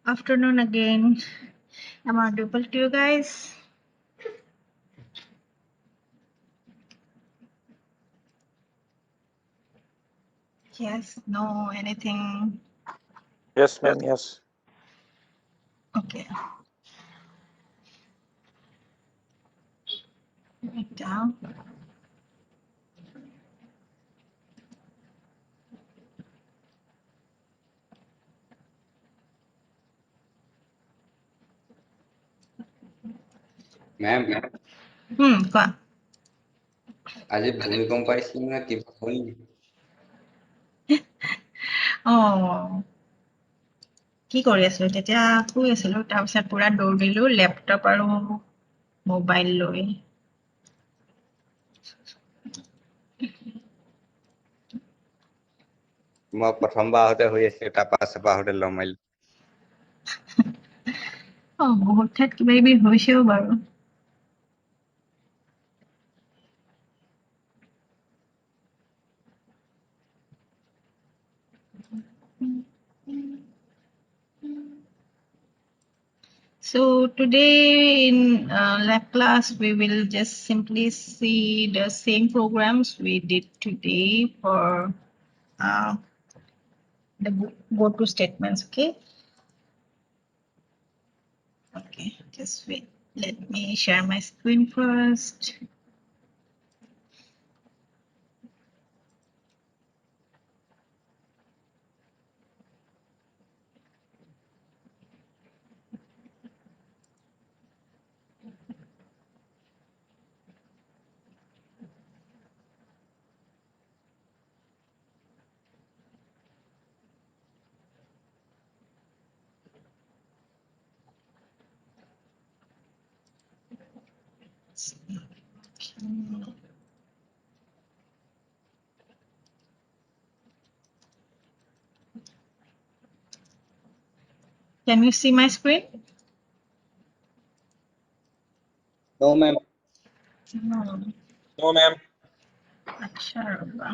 Afternoon again. Am I audible to you guys? Yes, no, anything? Yes, ma'am. Yes. Okay. Write down. Ma'am কোৱা। আজি ভূমিকম্প আহিছিল না কিবা হ'ল নেকি? কি কৰি আছিলো তেতিয়া? শুই আছিলো, তাৰপিছত পুৰা দৌৰিলো লেপটপ আৰু মোবাইল লৈ। মই প্ৰথমবাৰ আহোঁতে হৈ আছিল, তাৰপা আহোঁতে লম মাৰিলো। বহুত ঠাইত কিবা কিবি হৈছেও বাৰু। So today in lab class, we will just simply see the same programs we did today for the go-to statements, okay? Okay, just wait. Let me share my screen first. Can you see my screen? No, ma'am. No. No, ma'am. Acha, Rabba.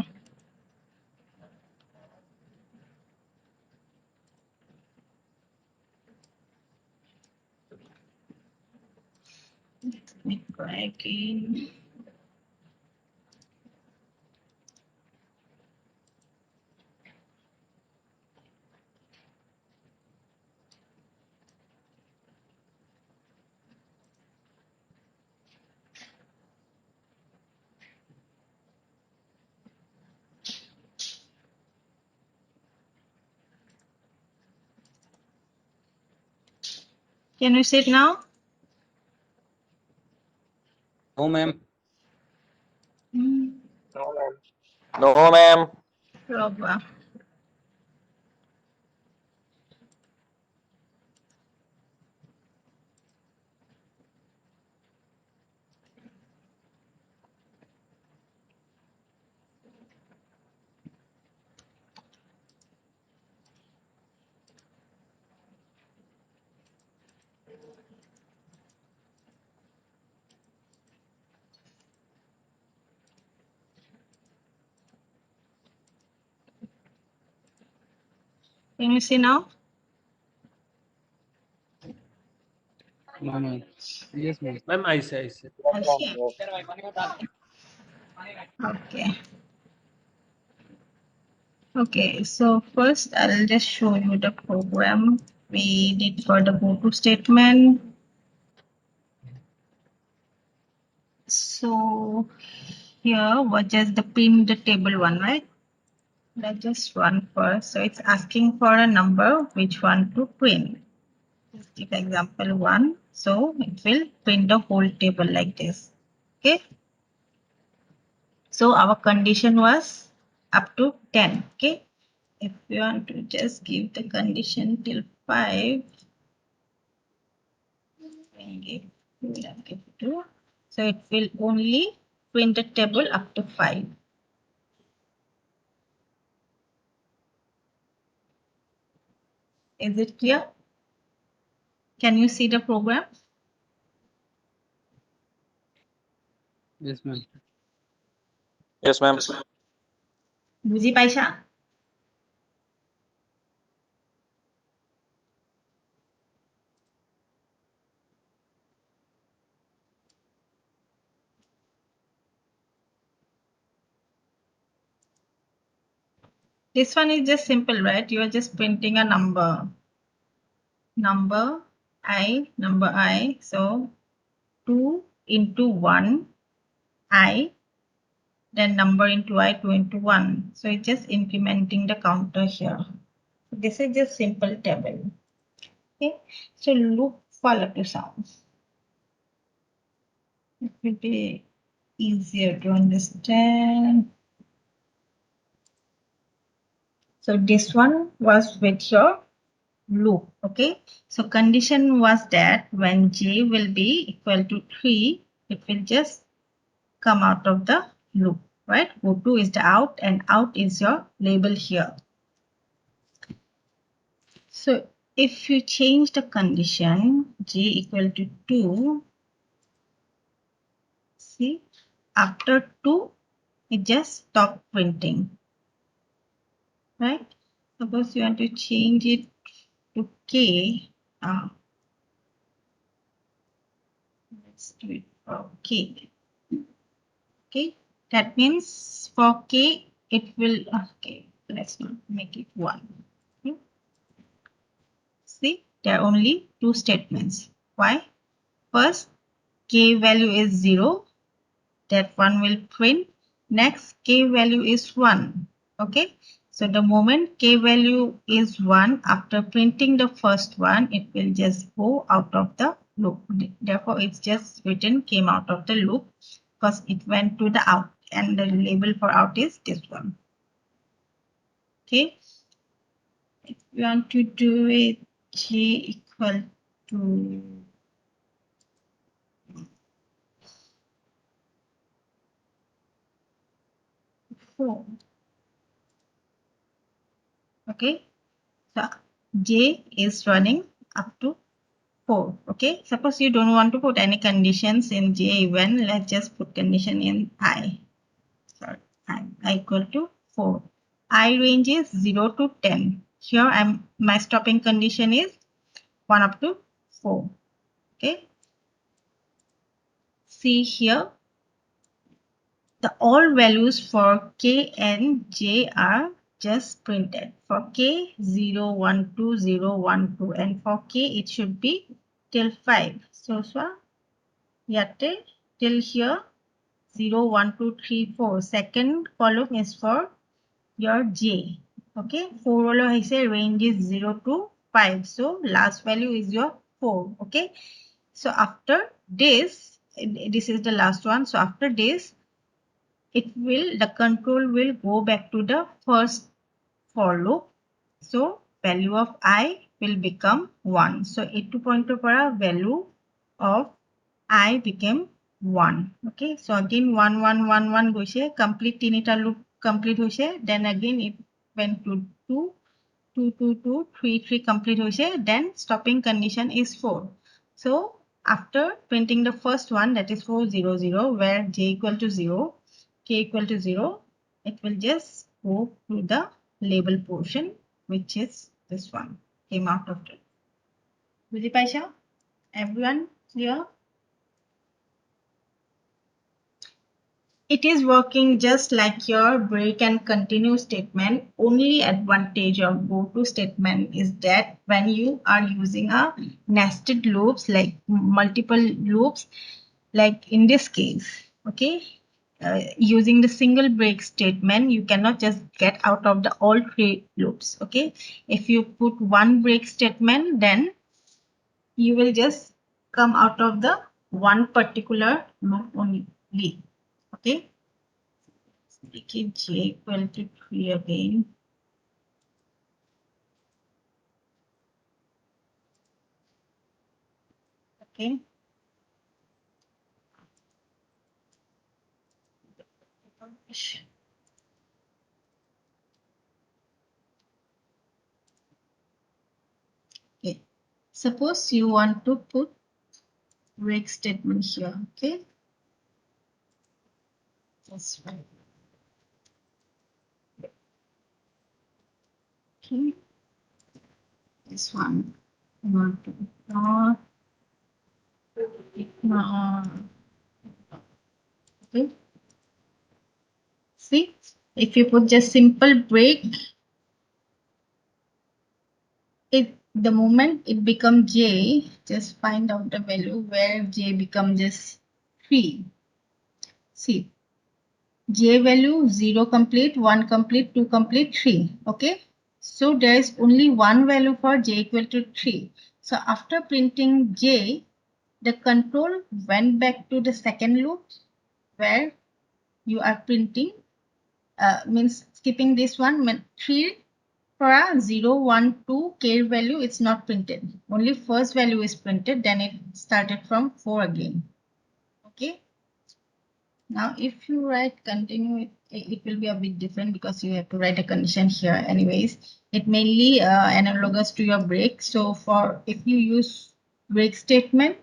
Let me try again. Can you see it now? No, ma'am. No, ma'am. No, ma'am. Rabba. Can you see now? No, ma'am. Yes, ma'am. Ma'am, I see. I see. Okay. Okay, so first I'll just show you the program we did for the go-to statement. So here was just the print the table one, right? Let's just run first. So it's asking for a number, which one to print. Let's take example 1. So it will print the whole table like this. Okay. So our condition was up to 10. Okay. If you want to just give the condition till 5, and give, we will have give 2. So it will only print the table up to 5. Is it clear? Can you see the program? Yes, ma'am. Yes, ma'am. বুজি পাইছা? This one is just simple, right? You are just printing a number. Number I. So 2 into 1 I, then number into I, 2 into 1. So it's just incrementing the counter here. This is just simple table. Okay, so loop follow to sounds. It will be easier to understand. So this one was with your loop. Okay, so condition was that when j will be equal to 3, it will just come out of the loop, right? O2 is the out and out is your label here. So if you change the condition j equal to 2, see, after 2, it just stop printing, right? Suppose you want to change it to k. Let's do it for k. Okay, that means for k, it will, okay, let's not make it 1. Okay. See, there are only 2 statements. Why? First, k value is 0. That one will print. Next, k value is 1. Okay. So the moment k value is 1, after printing the first one, it will just go out of the loop. Therefore, it's just written came out of the loop because it went to the out, and the label for out is this one. Okay. If you want to do it j equal to 4. Okay, so j is running up to 4. Okay, suppose you don't want to put any conditions in j even, let's just put condition in I. Sorry, I equal to 4. I range is 0 to 10. Here my stopping condition is 1 up to 4. Okay, see here, the all values for k and j are just printed. For k, 0, 1, 2, 0, 1, 2, and for k it should be till 5. So yate till here 0, 1, 2, 3, 4. Second column is for your j. Okay, 4 holo hoise range is 0 to 5. So last value is your 4. Okay, so after this is the last one. So after this, the control will go back to the first for loop. So value of I will become 1. So 82 pointer para value of I became 1. Okay, so again 1, 1, 1, 1 goise, complete tinita loop complete hoise. Then again it went to 2, 2, 2, 2, 3, 3 complete hoise. Then stopping condition is 4. So after printing the first one, that is 4, 0, 0, where j equal to 0, k equal to 0, it will just go to the label portion, which is this one, came out of it. Buji paisha? Everyone clear? It is working just like your break and continue statement. Only advantage of go to statement is that when you are using a nested loops, like multiple loops, like in this case, okay, using the single break statement, you cannot just get out of the all 3 loops. Okay, if you put one break statement, then you will just come out of the one particular loop only. Okay, make it j equal to 3 again. Okay, okay. Suppose you want to put break statement here. Okay, that's right. Okay, this one I want to ignore. Okay, see, if you put just simple break, the moment it becomes j, just find out the value where j becomes just 3. See, j value 0 complete, 1 complete, 2 complete, 3. Okay. So there is only one value for j equal to 3. So after printing j, the control went back to the second loop where you are printing, means skipping this one, 3 for a 0, 1, 2 k value, it's not printed. Only first value is printed, then it started from 4 again. Okay. Now, if you write continue, it will be a bit different because you have to write a condition here. Anyways, it mainly analogous to your break. So for if you use break statement,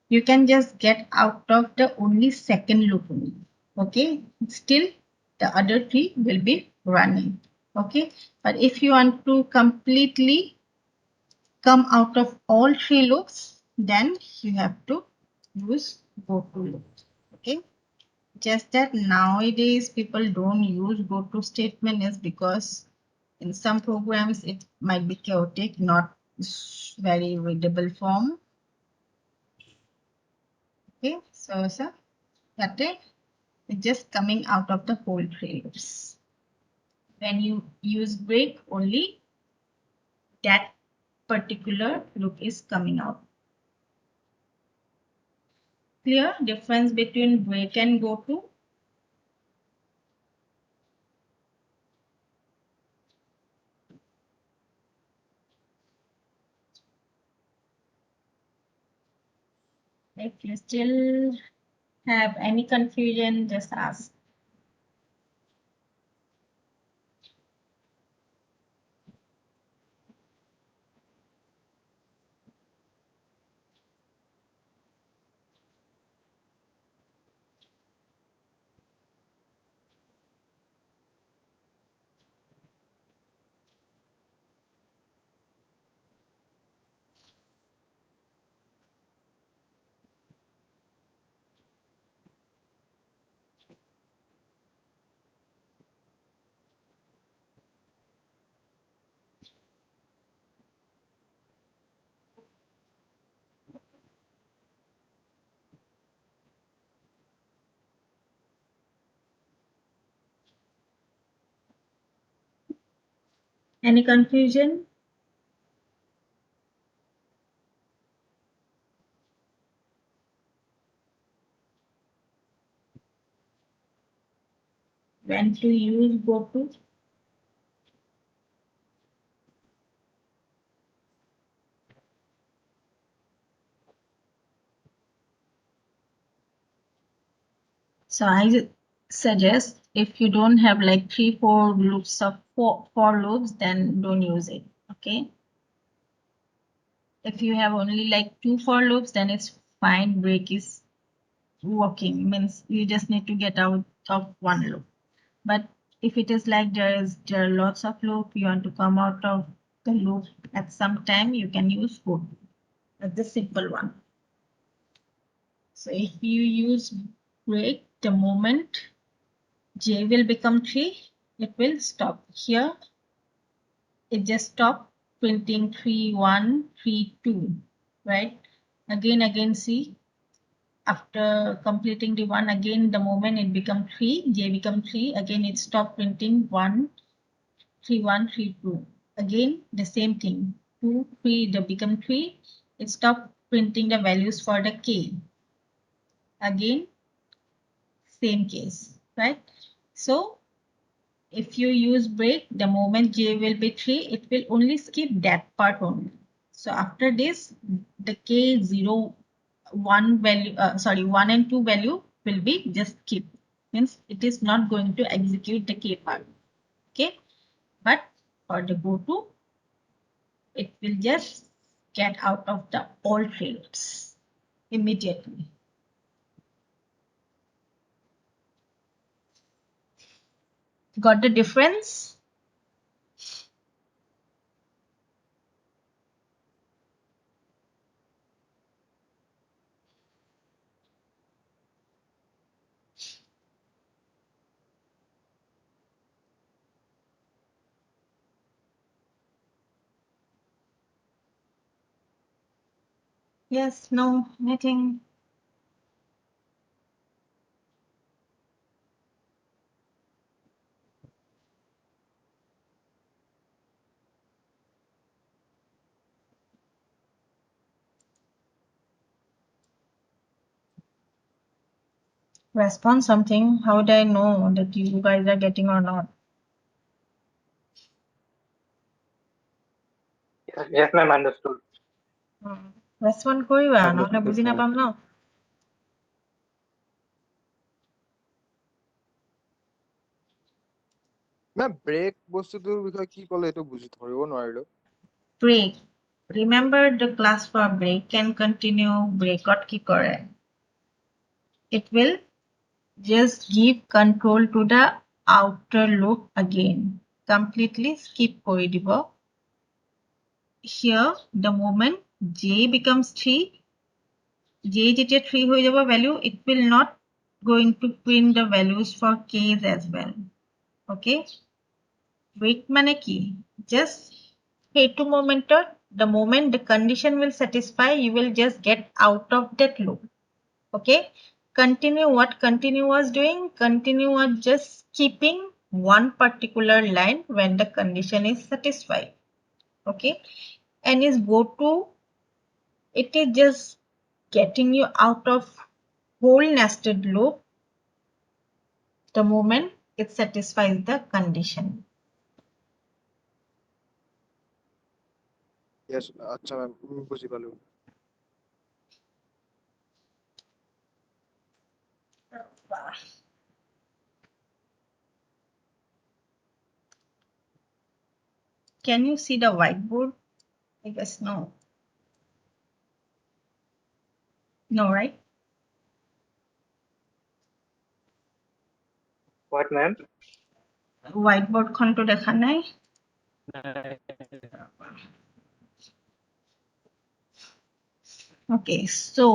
you can just get out of the only second loop only. Okay, still the other three will be running. Okay, but if you want to completely come out of all three loops, then you have to use go to loop. Okay. Just that nowadays people don't use go to statement is because in some programs it might be chaotic, not very readable form. Okay, so that is just coming out of the whole three loops. When you use break, only that particular loop is coming out. Clear difference between break and go to? If you still have any confusion, just ask. Any confusion? When to use go to? So I suggest if you don't have like 3-4 loops of four loops, then don't use it. Okay. If you have only like 2 for loops, then it's fine. Break is working, means you just need to get out of one loop. But if it is like there are lots of loop, you want to come out of the loop at some time, you can use go to. That's the simple one. So if you use break, the moment j will become 3, it will stop here. It just stop printing 3, 1, 3, 2, right? Again see, after completing the 1, again the moment it become 3, j become 3, again it stop printing 1, 3, 1, 3, 2. Again the same thing, 2, 3, they become 3, it stop printing the values for the k. Again same case, right? So if you use break, the moment j will be 3, it will only skip that part only. So after this, the k 0, 1 value, 1 and 2 value will be just skip. Means it is not going to execute the k part. Okay. But for the go to, it will just get out of the all three loops immediately. Got the difference? Yes, no, nothing. Respond something. How do I know that you guys are getting or not? Yes, ma'am, understood. Respond কৰিবা নহলে Understood, বুজি ma'am. নাপাম ন মেম break বস্তুটোৰ বিষয়ে কি ক'লে এইটো বুজি ধৰিব নোৱাৰিলো break. Remember the class for break can continue. Breakot কি কৰে? It will just give control to the outer loop again. Completely skip কৰি দিব. Here, the moment j becomes 3, j যেতিয়া 3 হৈ যাব value, it will not going to print the values for k's as well. Okay? Break মানে কি? Just সেইটো momentত, the moment the condition will satisfy, you will just get out of that loop. Okay? Continue, what continue was doing? Continue was just skipping one particular line when the condition is satisfied. Okay? And is go to, it is just getting you out of whole nested loop the moment it satisfies the condition. Yes আচ্ছা মেম বুজি পালো Can you see the whiteboard? I guess no. No, right? What, ma'am? Whiteboard খনটো দেখা নাই? Okay, so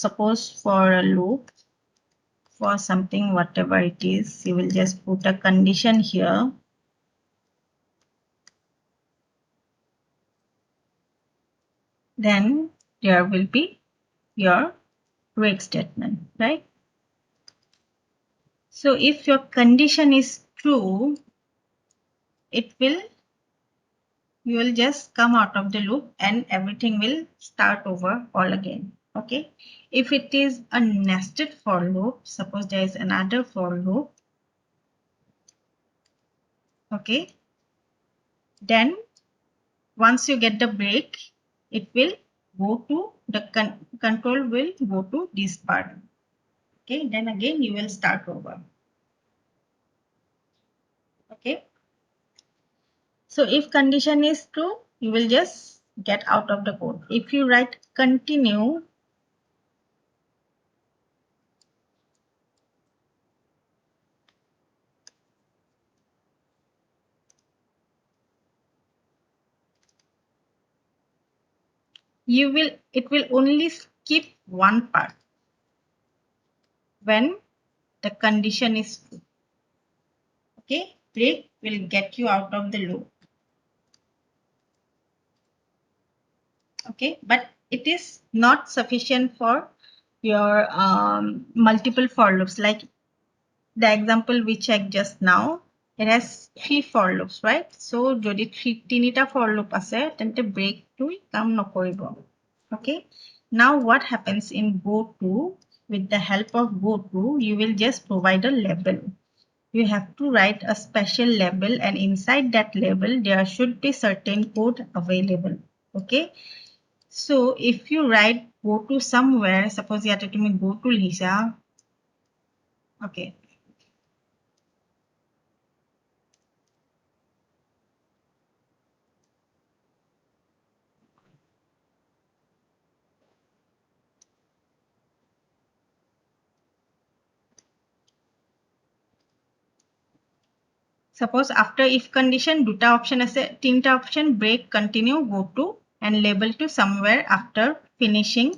suppose for a loop, for something, whatever it is, you will just put a condition here. Then there will be your break statement, right? So if your condition is true, it will, you will just come out of the loop and everything will start over all again. Okay. If it is a nested for loop, suppose there is another for loop. Okay. Then once you get the break, it will go to the control will go to this part. Okay. Then again you will start over. Okay. So if condition is true, you will just get out of the code. If you write continue, it will only skip one part when the condition is true. Okay, break will get you out of the loop. Okay, but it is not sufficient for your multiple for loops. Like the example we checked just now, it has 3 for loops, right? So jodi 3 ta for loop ase tente break to kam nokoribo. Okay, now what happens in go-to? With the help of go-to, you will just provide a label. You have to write a special label, and inside that label there should be certain code available. Okay, so if you write go to somewhere, suppose yate tumi go to lisa. Okay, suppose after if condition duta option ase, tinta option, break, continue, go to, and label to somewhere after finishing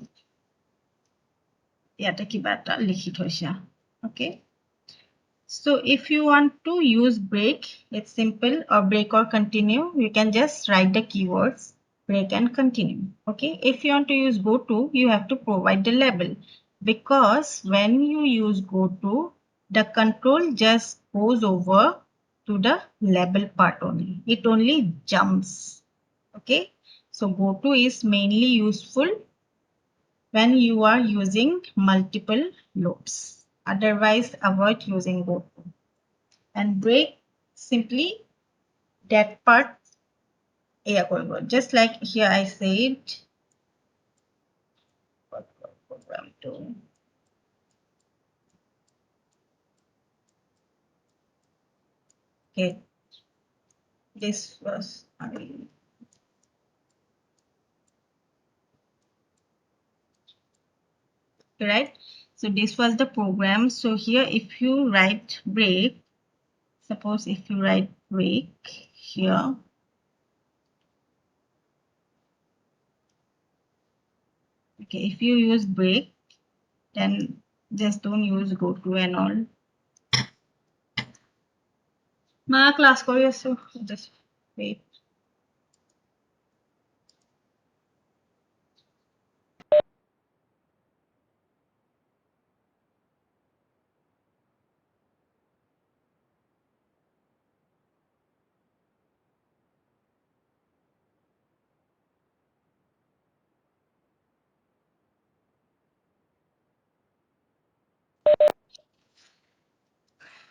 yate kiba eta likhi thoisa. Okay, so if you want to use break, it's simple, or break or continue, you can just write the keywords. break and continue. Okay, if you want to use go to, you have to provide the label, because when you use go to, the control just goes over to the label part only. It only jumps. Okay, so go to is mainly useful when you are using multiple loops. Otherwise, avoid using go to. And break, simply that part just like here I said program 2. Okay, this was right. So this was the program. So here if you write break, suppose if you write break here, okay, if you use break, then just don't use go to and all. My class so just wait.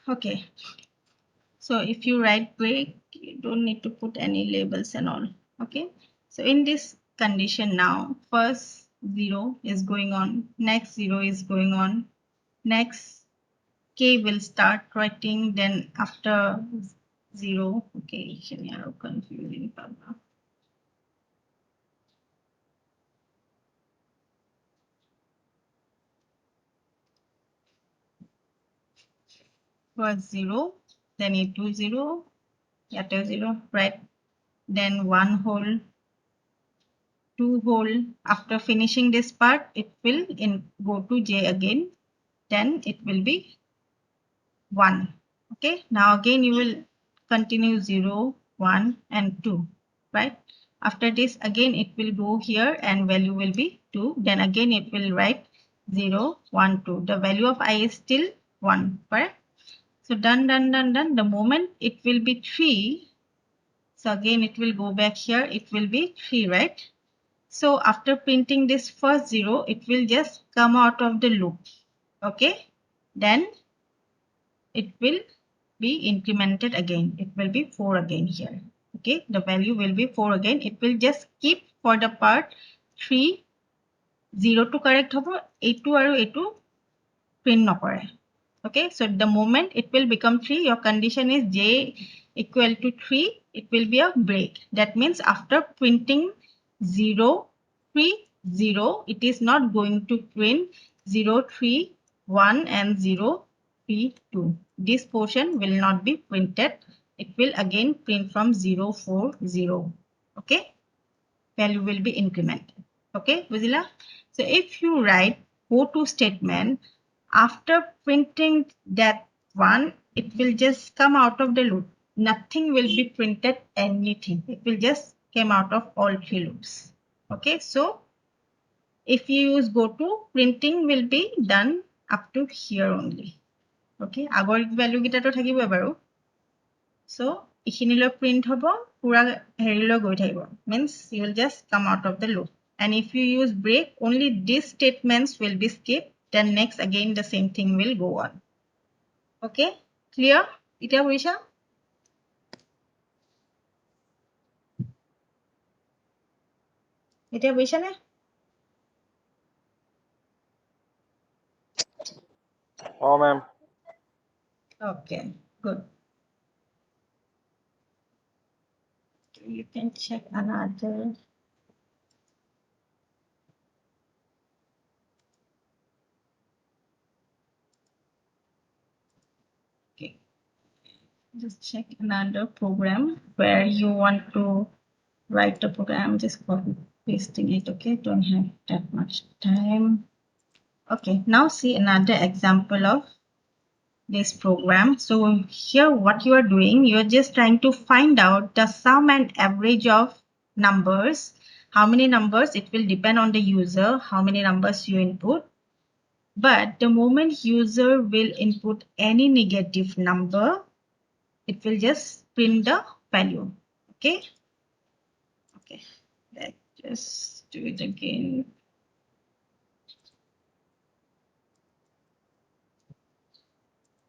Okay, so if you write break, you don't need to put any labels and all. Okay, so in this condition now, first 0 is going on, next 0 is going on, next k will start writing, then after 0, okay, confusing. First 0, then a2 0, a2 0, right? Then 1 whole, 2 whole. After finishing this part, it will go to j again. Then it will be 1. Okay, now again you will continue 0, 1 and 2, right? After this again it will go here and value will be 2. Then again it will write 0, 1, 2. The value of I is still 1, correct? So done, done, done, done. The moment it will be 3, so again it will go back here, it will be 3, right? So after printing this first 0, it will just come out of the loop. Okay, then it will be incremented again. It will be 4 again here. Okay, the value will be 4 again. It will just keep for the part 3, 0 to correct hobo, a2 aru a2 print nokore. Okay, so the moment it will become 3, your condition is j equal to 3, it will be a break. That means after printing 0, 3, 0, it is not going to print 0, 3, 1 and 0, 3, 2. This portion will not be printed. It will again print from 0, 4, 0. Okay, value will be incremented. Okay, Buzila? So if you write go to statement, after printing that one, it will just come out of the loop. Nothing will be printed, anything. It will just come out of all 3 loops. Okay, so if you use go to, printing will be done up to here only. Okay, agor value gita to thakibo baru. So ichinilo print hobo, pura herilo go thaibo. Means you will just come out of the loop. And if you use break, only these statements will be skipped. Then next again the same thing will go on. Okay, clear? Ita Buisha? Ita Buisha ne? Oh, ma'am. Okay, good. You can check another. Okay, just check another program where you want to write the program, just copy pasting it. Okay, don't have that much time. Okay, now see another example of this program. So here what you are doing, you're just trying to find out the sum and average of numbers how many numbers, it will depend on the user, how many numbers you input. But the moment user will input any negative number, it will just print the value. Okay. Okay. Let's just do it again.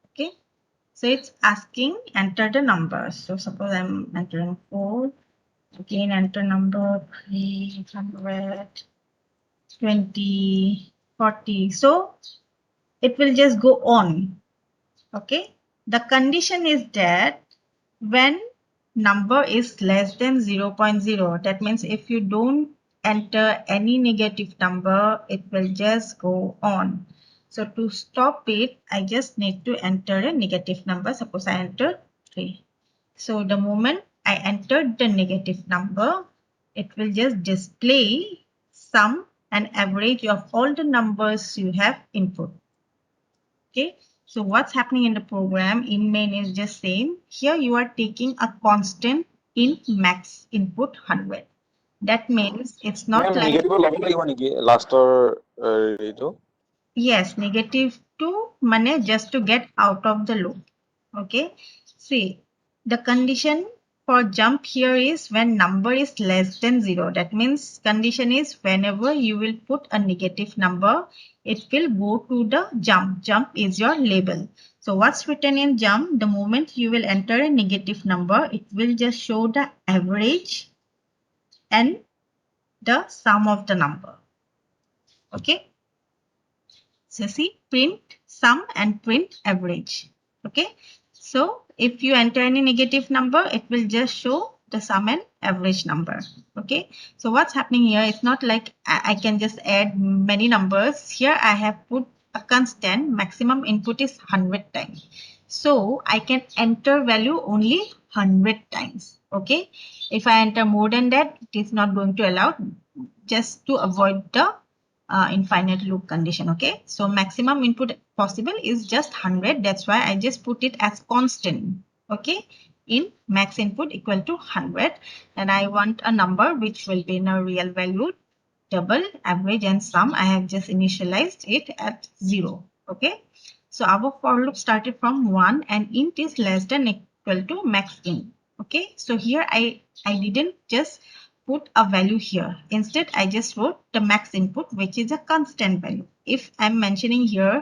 Okay. So it's asking enter the number. So suppose I'm entering 4. Again enter number 300, 20, 40. So it will just go on. Okay. The condition is that when number is less than 0.0, that means if you don't enter any negative number, it will just go on. So to stop it, I just need to enter a negative number. Suppose I enter 3. So the moment I entered the negative number, it will just display sum and average of all the numbers you have input. Okay. So what's happening in the program in main is just same. Here you are taking a constant in max input 100. That means it's not Ma'am, like, negative লব লাগিব নেকি লাষ্টৰ এইটো yes, -2 money just to get out of the loop. Okay. See, the condition for jump here is when number is less than 0. That means condition is whenever you will put a negative number, it will go to the jump. Jump is your label. So what's written in jump? The moment you will enter a negative number, it will just show the average and the sum of the number. Okay. So see, print sum and print average. Okay. So if you enter any negative number, it will just show the sum and average number. Okay. So what's happening here? It's not like I can just add many numbers. Here I have put a constant, maximum input is 100 times. So I can enter value only 100 times. Okay. If I enter more than that, it is not going to allow, just to avoid the infinite loop condition. Okay. So maximum input possible is just 100. That's why I just put it as constant. Okay. In max input equal to 100. And I want a number which will be in a real value, double, average and sum. I have just initialized it at 0. Okay. So our for loop started from 1 and int is less than equal to max int. Okay. So here I didn't just put a value here. Instead, I just wrote the max input, which is a constant value. If I'm mentioning here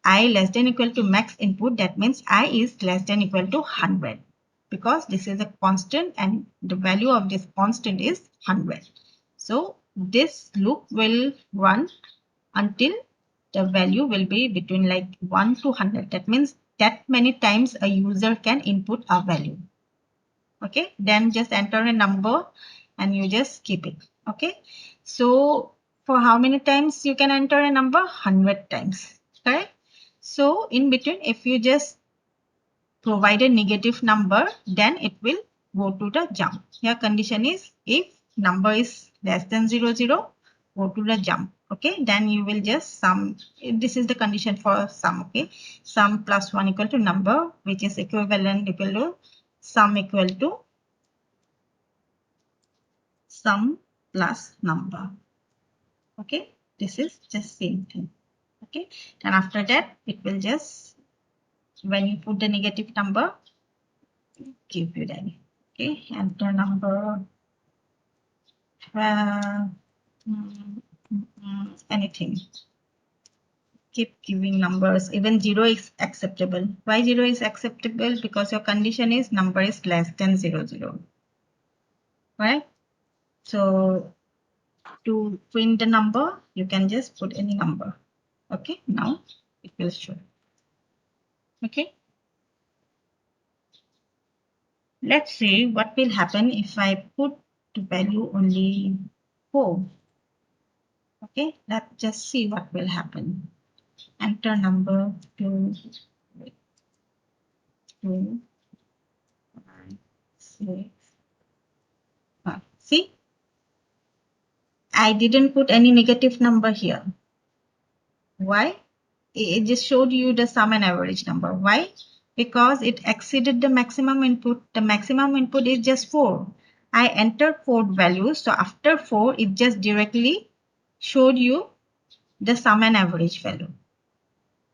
I less than equal to max input, that means I is less than equal to 100, because this is a constant and the value of this constant is 100. So this loop will run until the value will be between like 1 to 100. That means that many times a user can input a value. Okay, then just enter a number and you just keep it. Okay, so for how many times you can enter a number? 100 times. Correct. So in between, if you just provide a negative number, then it will go to the jump. Here condition is if number is less than 00, go to the jump. Okay, then you will just sum. This is the condition for sum. Okay, sum plus 1 equal to number, which is equivalent equal to sum equal to sum plus number. Okay, this is just same thing. Okay, and after that it will just, when you put the negative number, give you that. Okay, enter number 12, anything. Keep giving numbers. Even 0 is acceptable. Why 0 is acceptable? Because your condition is number is less than 00. Right? So to print the number, you can just put any number. Okay, now it will show. Okay. Let's see what will happen if I put the value only 4. Okay, let's just see what will happen. Enter number 2, 2, 5, 6. See, I didn't put any negative number here. Why? It just showed you the sum and average number. Why? Because it exceeded the maximum input. The maximum input is just 4. I entered 4 values. So after 4, it just directly showed you the sum and average value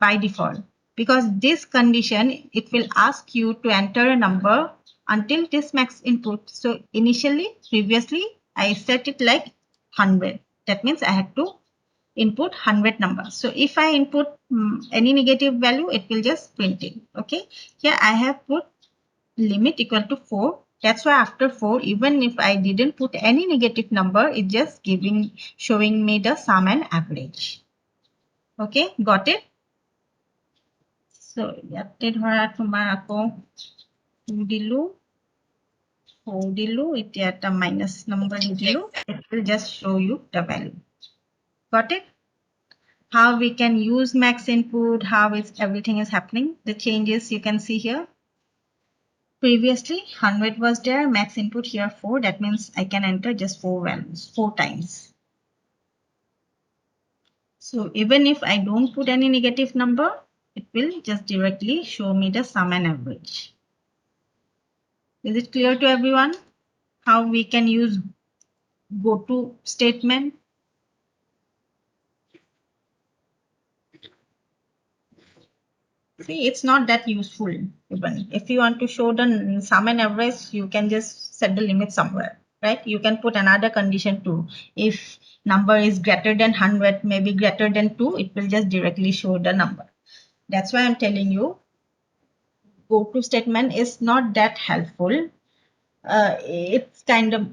by default. Because this condition, it will ask you to enter a number until this max input. So previously, I set it like 100. That means I had to input 100 numbers. So if I input any negative value, it will just print it. Okay. Here I have put limit equal to 4. That's why after 4, even if I didn't put any negative number, it just showing me the sum and average. Okay, got it? So ইয়াতে ধৰা তোমাৰ আকৌ 2 দিলো 4 দিলো এতিয়া এটা minus number দিলো, it will just show you the value. Got it? How we can use max input, how everything is happening, the changes you can see here. Previously 100 was there, max input here 4, that means I can enter just 4 values 4 times. So even if I don't put any negative number, it will just directly show me the sum and average. Is it clear to everyone how we can use goto statement? See, it's not that useful. Even if you want to show the sum and average, you can just set the limit somewhere, right? You can put another condition too. If number is greater than 100, maybe greater than 2, it will just directly show the number. That's why I'm telling you, goto statement is not that helpful. It's kind of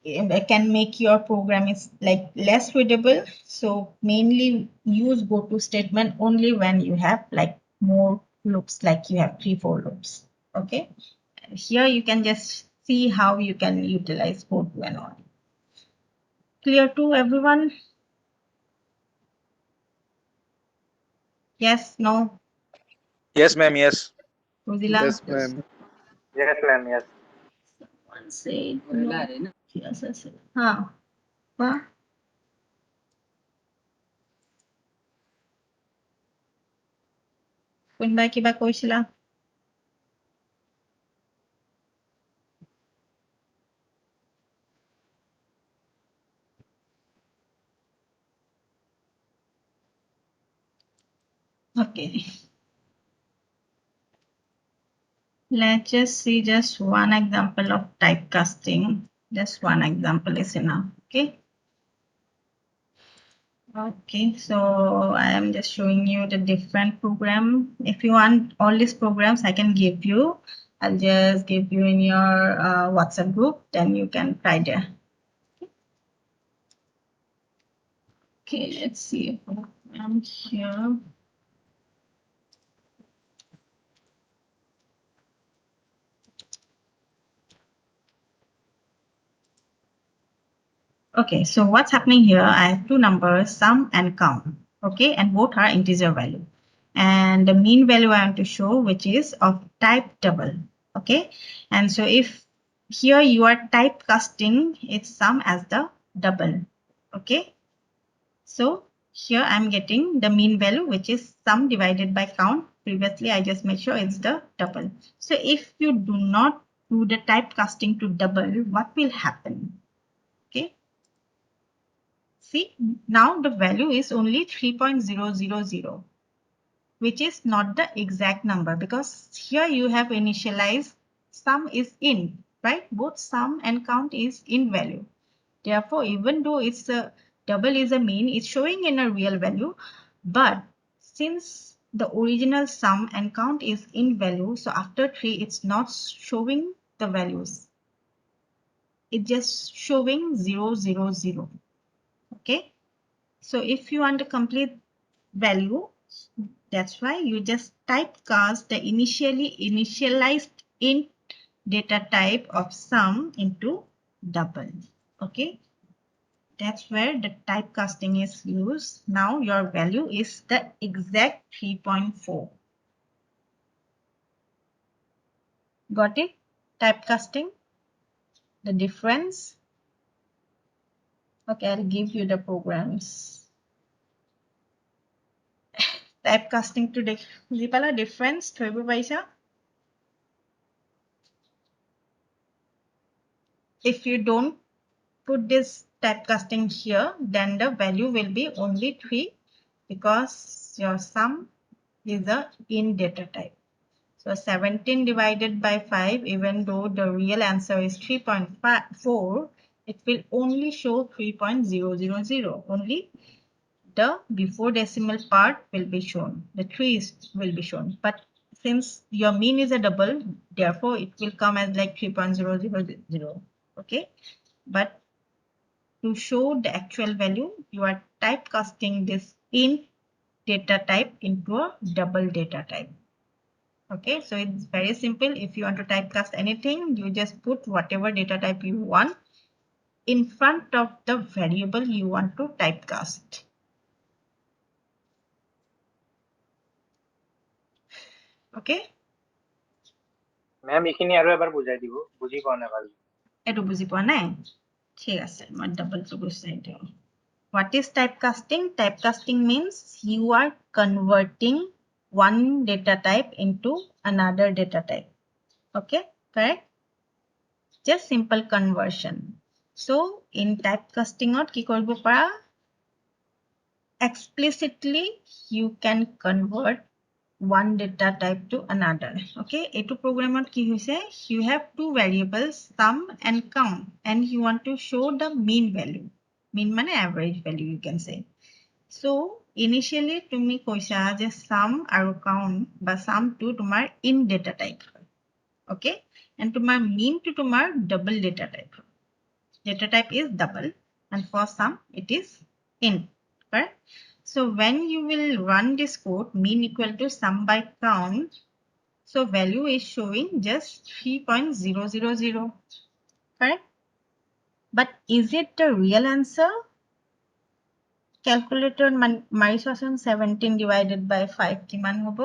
it can make your program is like less readable. So mainly use goto statement only when you have like more loops, like you have 3-4 loops. Okay, here you can just see how you can utilize goto and all. Clear to everyone? Yes, no? Yes, ma'am. Yes. Rosila? Yes, ma'am. Yes, ma'am. Yes. Someone say no. Yes, yes. Huh. What? কোনোবাই কিবা কৈছিলা? Okay. Let's just see just one example of typecasting. Just one example is enough. Okay. Okay, so I am just showing you the different program. If you want all these programs, I can give you. I'll just give you in your WhatsApp group. Then you can try there. Okay, let's see a program here. Okay, so what's happening here? I have two numbers, sum and count. Okay, and both are integer value. And the mean value I want to show, which is of type double. Okay, and so if here you are typecasting its sum as the double. Okay, so here I'm getting the mean value, which is sum divided by count. Previously, I just made sure it's the double. So if you do not do the typecasting to double, what will happen? Okay. See, now the value is only 3.000, which is not the exact number, because here you have initialized sum is in, right? Both sum and count is in value. Therefore, even though it's a double is a mean, it's showing in a real value. But since the original sum and count is in value, so after 3, it's not showing the values. It's just showing 000. Okay. So if you want a complete value, that's why you just typecast the initialized int data type of sum into double. Okay, that's where the typecasting is used. Now your value is the exact 3.4. Got it? Typecasting, the difference. Okay, I'll give you the programs. Typecasting to বুজি পালা difference ধৰিব পাৰিছা? if you don't put this typecasting here, then the value will be only 3 because your sum is a int data type. So 17 divided by 5, even though the real answer is 3.4, it will only show 3.000. Only the before decimal part will be shown. The 3 will be shown. But since your mean is a double, therefore it will come as like 3.000. Okay. But to show the actual value, you are typecasting this int data type into a double data type. Okay, so it's very simple. If you want to typecast anything, you just put whatever data type you want in front of the variable you want to typecast. Okay, মেম এইখিনি আৰু এবাৰ বুজাই দিব বুজি পোৱা নাই ভালকৈ এইটো বুজি পোৱা নাই ঠিক আছে মই ডাবলটো গুচাই দিওঁ What is typecasting? Typecasting means you are converting one data type into another data type. Okay, correct? Just simple conversion. So in typecasting কি কৰিব পাৰা explicitly you can convert one data type to another. Okay, এইটো programত কি হৈছে you have two variables sum and count and you want to show the mean value. Mean মানে average value you can say. So initially তুমি কৈছা যে sum আৰু count বা sum to তোমাৰ in data type. Okay, and তোমাৰ mean to তোমাৰ double data type. Data type is double and for sum it is int. Correct? So when you will run this code mean equal to sum by count, so value is showing just 3.000. Correct? But is it the real answer? Calculator মাৰি চোৱাচোন 17 divided by 5 কিমান হ'ব?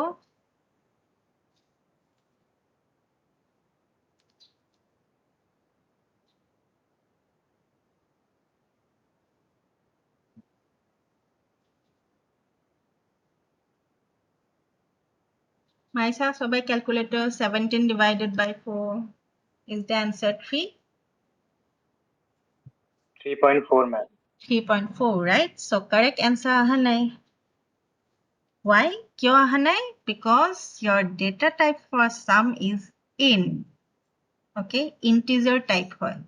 মাৰি চোৱা সবাই calculator 17 divided by 4 is the answer 3? 3.4 ma'am 3.4, right? So correct answer আহা নাই. Why? কিয় আহা নাই? Because your data type for sum is int. Okay, integer type হয়.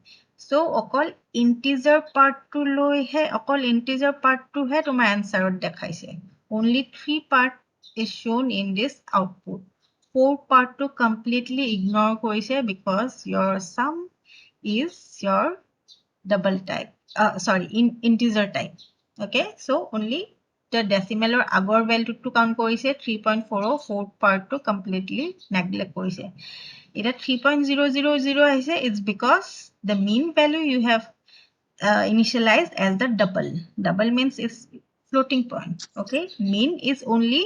So অকল integer part টো লৈহে অকল integer part টোহে তোমাৰ answer ত দেখাইছে. Only 3 part is shown in this output. 4 part to completely ignore কৰিছে because your sum is your double type. Integer type. Okay, so only the decimal or আগৰ value to count কৰিছে 3.4 4th part to completely neglect কৰিছে. এটা 3.000 আহিছে it's because the mean value you have initialized as the double. Double means it's floating point. Okay, mean is only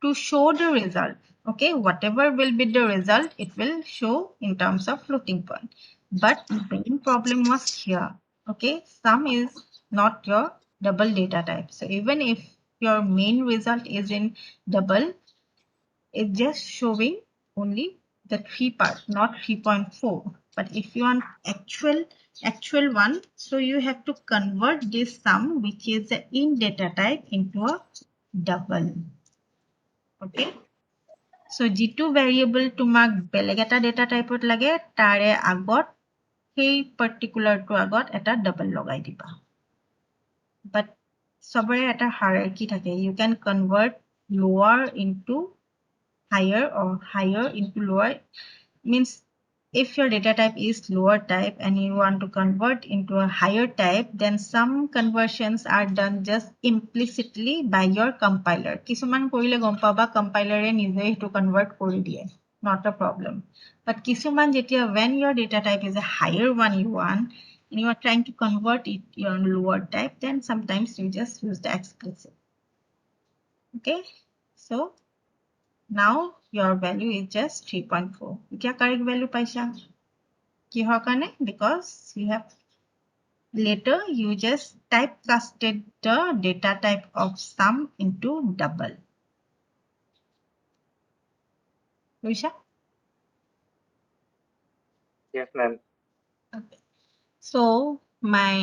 to show the result. Okay, whatever will be the result, it will show in terms of floating point. But the main problem was here. Okay, sum is not your double data type. So even if your main result is in double, it's just showing only the 3 part, not 3.4. But if you want actual one, so you have to convert this sum, which is the in data type, into a double. Okay. So G2 variable তোমাক বেলেগ এটা data type ত লাগে তাৰে আগত সেই particular to আগত এটা double লগাই দিবা. But সবৰে এটা hierarchy থাকে. You can convert lower into higher or higher into lower. Means if your data type is lower type and you want to convert into a higher type, then some conversions are done just implicitly by your compiler. Kisuman korile gom paba compiler e nije to convert kori diye. Not a problem. But kisuman jetia when your data type is a higher one you want and you are trying to convert it your lower type, then sometimes you just use the explicit. Okay, so now your value is just 3.4. Kya correct value paisa? Kihor karne? Because you have later you just typecasted the data type of sum into double. Risha? yes ma'am Okay. So my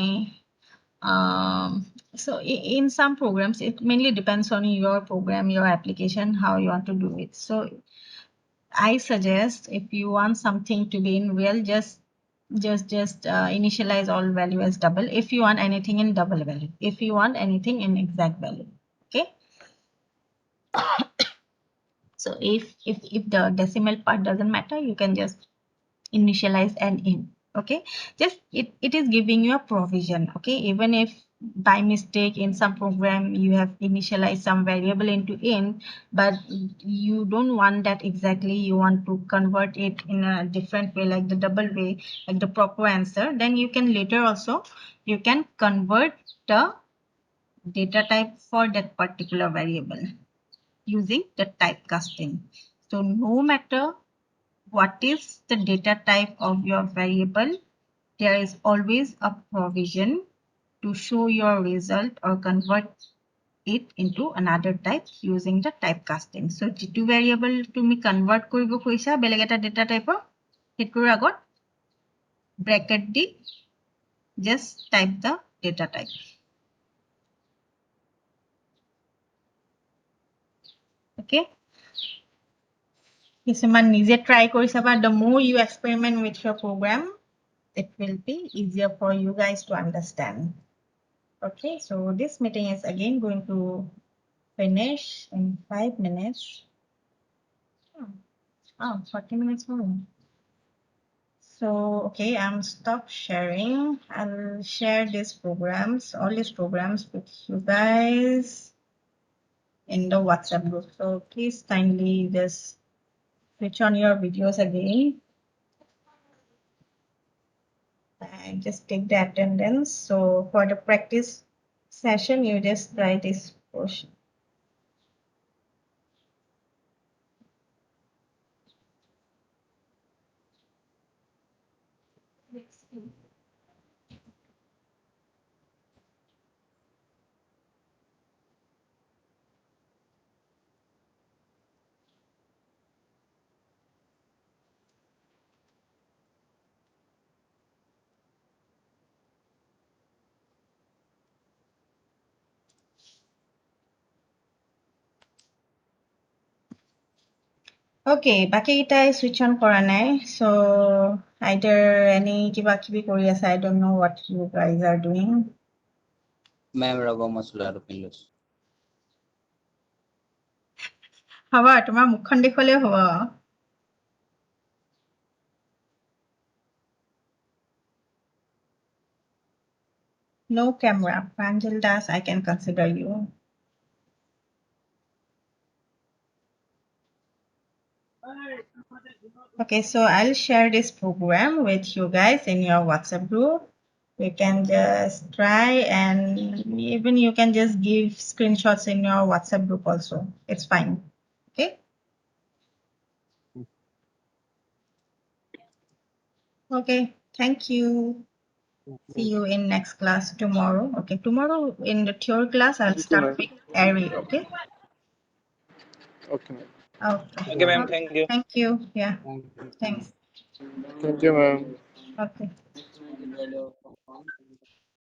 in some programs, it mainly depends on your program, your application, how you want to do it. So I suggest if you want something to be in real, just initialize all value as double. If you want anything in double value, if you want anything in exact value, okay. So if the decimal part doesn't matter, you can just initialize an in. Okay, just it is giving you a provision. Okay, even if by mistake in some program you have initialized some variable into in, but you don't want that exactly, you want to convert it in a different way, like the double way, like the proper answer, then you can later also you can convert the data type for that particular variable using the typecasting. So no matter what is the data type of your variable, there is always a provision to show your result or convert it into another type using the typecasting. So G2 variable তুমি convert কৰিব খুজিছা বেলেগ এটা data type সেইটোৰ আগত bracket the just type the data type. Okay. কিছুমান নিজে try কৰি চাবা. The more you experiment with your program, it will be easier for you guys to understand. Okay, so this meeting is again going to finish in 5 minutes. Oh, 40 minutes more. So, okay, I'm stop sharing. I'll share these programs, all these programs with you guys in the WhatsApp group. So please kindly just switch on your videos again. And just take the attendance. So for the practice session, you just write this portion. Okay, বাকি কেইটাই switch on কৰা নাই. So either any কিবা কিবি কৰি আছে, I don't know what you guys are doing. Ma'am, ragam masala open লৈছো। হ'ব তোমাৰ মুখখন দেখলে হ'ব। No camera. Pranjal Das, I can consider you. Okay, so I'll share this program with you guys in your WhatsApp group. You can just try, and even you can just give screenshots in your WhatsApp group also. It's fine. Okay. Okay, thank you. See you in next class tomorrow. Okay, tomorrow in the theory class, I'll Thank you, start ma'am. with array. Okay. Okay, ma'am. Okay. Okay, ma'am. Thank you. Thank you. Yeah. Thanks. Thank you, ma'am. Okay.